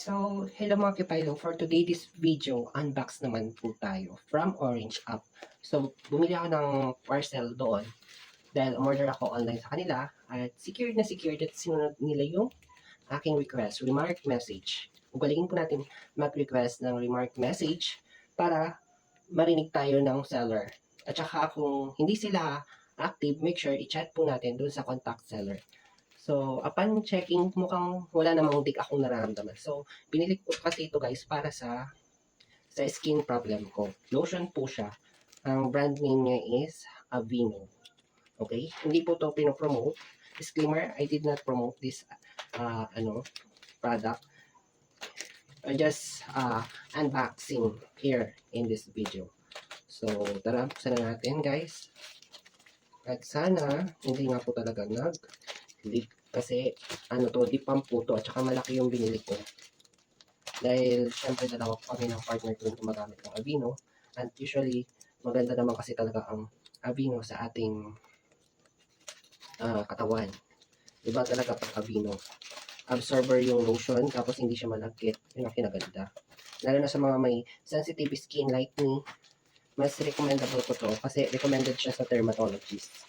So, hello mga Kipilo. For today, this video, unbox naman po tayo from Orange App. So, bumili ako ng parcel doon dahil umorder ako online sa kanila at secured na secured at sinunod nila yung aking request, remark message. Ugalingin po natin mag-request ng remark message para marinig tayo ng seller. At saka kung hindi sila active, make sure i-chat po natin doon sa contact seller. So, upon checking, mukhang wala namang dik akong nararamdaman. So, pinili ko kasi ito guys para sa skin problem ko. Lotion po siya. Ang brand name niya is Aveeno. Okay? Hindi po ito pinopromote. Disclaimer, I did not promote this product. I just unboxing here in this video. So, tara, buksan na natin guys. At sana, hindi nga po talaga leak kasi deep pump po to at saka malaki yung binili ko dahil syempre dalawa po kami ng partner ko yung gumagamit ng Aveeno and usually maganda naman kasi talaga ang Aveeno sa ating katawan. Diba talaga pag Aveeno absorber yung lotion tapos hindi siya malagkit, yun ang kinaganda lalo na sa mga may sensitive skin like me. Mas recommendable ko to kasi recommended siya sa dermatologist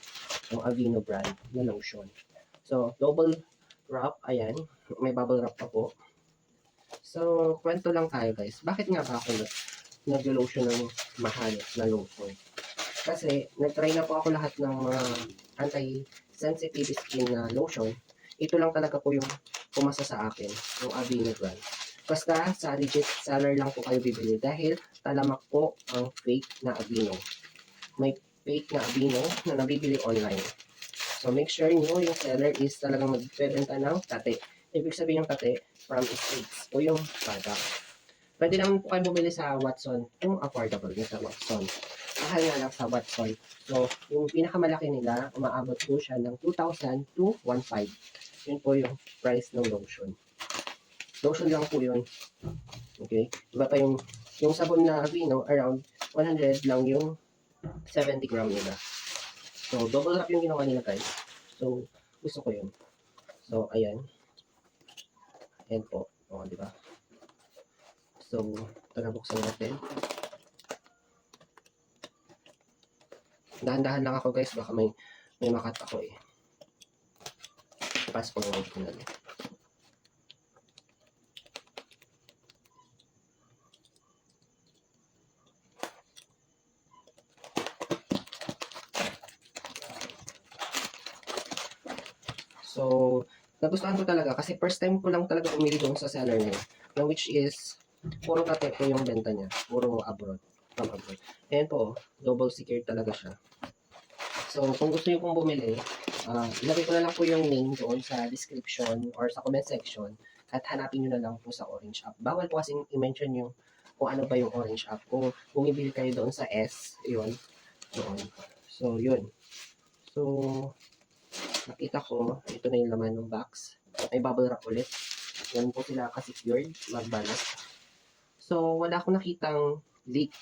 yung Aveeno brand na lotion. So, double wrap, ayan. May bubble wrap pa po. So, kwento lang tayo guys. Bakit nga ba ako nag-lotion ng mahal na lotion? Kasi, nag-try na po ako lahat ng mga anti-sensitive skin na lotion. Ito lang talaga po yung pumasa sa akin, yung Aveeno brand. Basta, sa legit seller lang po kayo bibili dahil talamak po ang fake na Aveeno. May fake na Aveeno na nabibili online. So, make sure nyo yung seller is talagang magbibenta ng tate. Ibig sabihin yung tate from States o yung product. Pwede naman po kayo bumili sa Watson, yung affordable nyo sa Watson. Mahal nga lang sa Watson. So, yung pinakamalaki nila, umaabot po siya ng 2,000 to 1,500. Yun po yung price ng lotion. Lotion lang po yun. Okay? Iba pa yung sabon na Aveeno, around 100 lang yung 70 gram nila. So, double wrap yung ginawa nila guys. So, gusto ko yun. So, ayan. Ayan po. O, di ba? So, tara buksan natin. Dahan-dahan lang ako guys. Baka may makat ako eh. Pass forward ko na. So, nagustuhan ko talaga kasi first time ko lang talaga umili doon sa seller niya. Na which is, puro tate po yung benta niya. Puro abroad. From abroad. Ayan po, double secured talaga siya. So, kung gusto niyo pong bumili, ilagay ko na lang po yung name doon sa description or sa comment section at hanapin nyo na lang po sa Orange App. Bawal po kasing i-mention yung kung ano ba yung Orange App. Kung bumibili kayo doon sa S, yun. Doon. So, yun. So, nakita ko, ito na yung laman ng box. May bubble wrap ulit. Yan po sila ka-secured, magbalat. So, wala akong nakitang leak.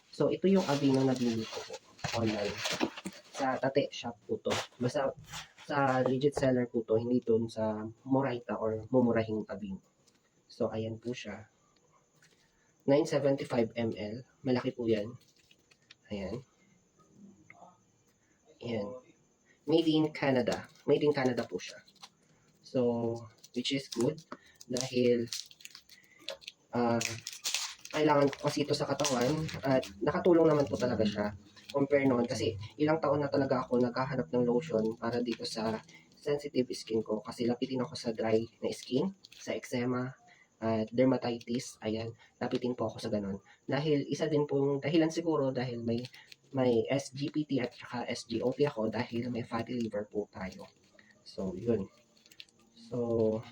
So, ito yung Aveeno na binili ko po online. Sa Tate Shop po to. Basta sa legit seller po to, hindi doon sa Moraita or mumurahing Aveeno. So, ayan po siya. 975 ml. Malaki po yan. Ayan. Ayan. Made in Canada. Made in Canada po siya. So, which is good. Dahil, kailangan ko kasi ito sa katawan. At nakatulong naman po talaga siya. Compare noon. Kasi ilang taon na talaga ako naghahanap ng lotion para dito sa sensitive skin ko. Kasi lapitin ako sa dry na skin, sa eczema, at dermatitis. Ayan, lapitin po ako sa ganun. Dahil isa din pong dahilan siguro dahil may SGPT at saka SGOT ako dahil may fatty liver po tayo. So, yun. So,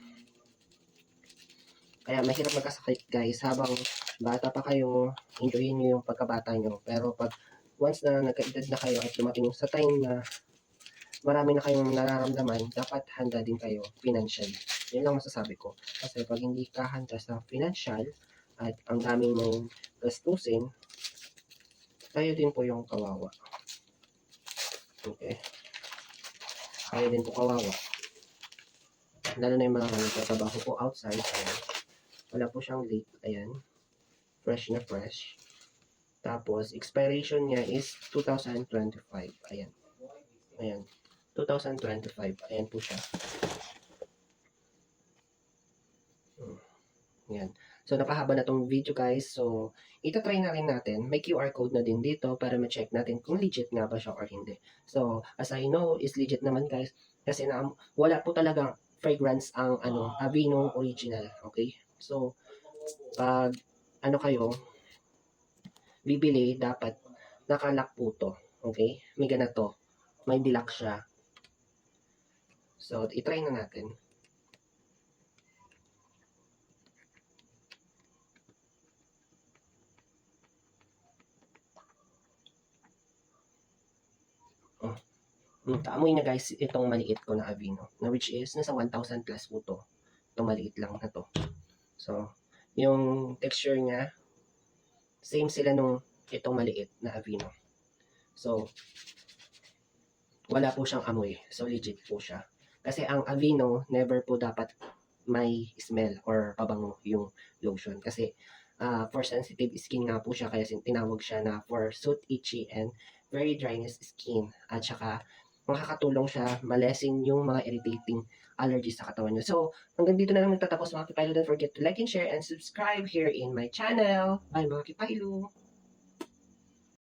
kaya mahirap magkasakit guys. Habang bata pa kayo, enjoyin nyo yung pagkabata nyo. Pero pag once na nagka-edad na kayo at dumating sa time na marami na kayong nararamdaman, dapat handa din kayo financially. Yun lang masasabi ko. Kasi pag hindi ka handa sa financial at ang daming mong gastusin, kayo din po yung kawawa. Okay. Kayo din po kawawa. Lalo na yung mga nagtatrabaho po outside. Ayan. Wala po siyang leak. Ayan. Fresh na fresh. Tapos, expiration niya is 2025. Ayan. Ayan. 2025. Ayan po siya. Ayan. So, napahaba na tong video guys. So, itatry na rin natin. May QR code na din dito para ma-check natin kung legit nga ba siya or hindi. So, as I know, is legit naman guys. Kasi wala po talagang fragrance ang Aveeno original. Okay? So, pag kayo, bibili, dapat nakalock po to. Okay? May ganito. May dilock siya. So, itry na natin. Kaamoy na guys itong maliit ko na Aveeno, na which is nasa 1,000 plus po to. Itong maliit lang na to. So, yung texture niya, same sila nung itong maliit na Aveeno. So, wala po siyang amoy. So, legit po siya. Kasi ang Aveeno, never po dapat may smell or pabango yung lotion. Kasi for sensitive skin nga po siya, kaya tinawag siya na for soot, itchy, and very dryness skin. At saka, makakatulong siya malessen yung mga irritating allergies sa katawan nyo. So, hanggang dito na lang nagtatapos mga Kipilo. Don't forget to like and share and subscribe here in my channel. Bye mga Kipilo!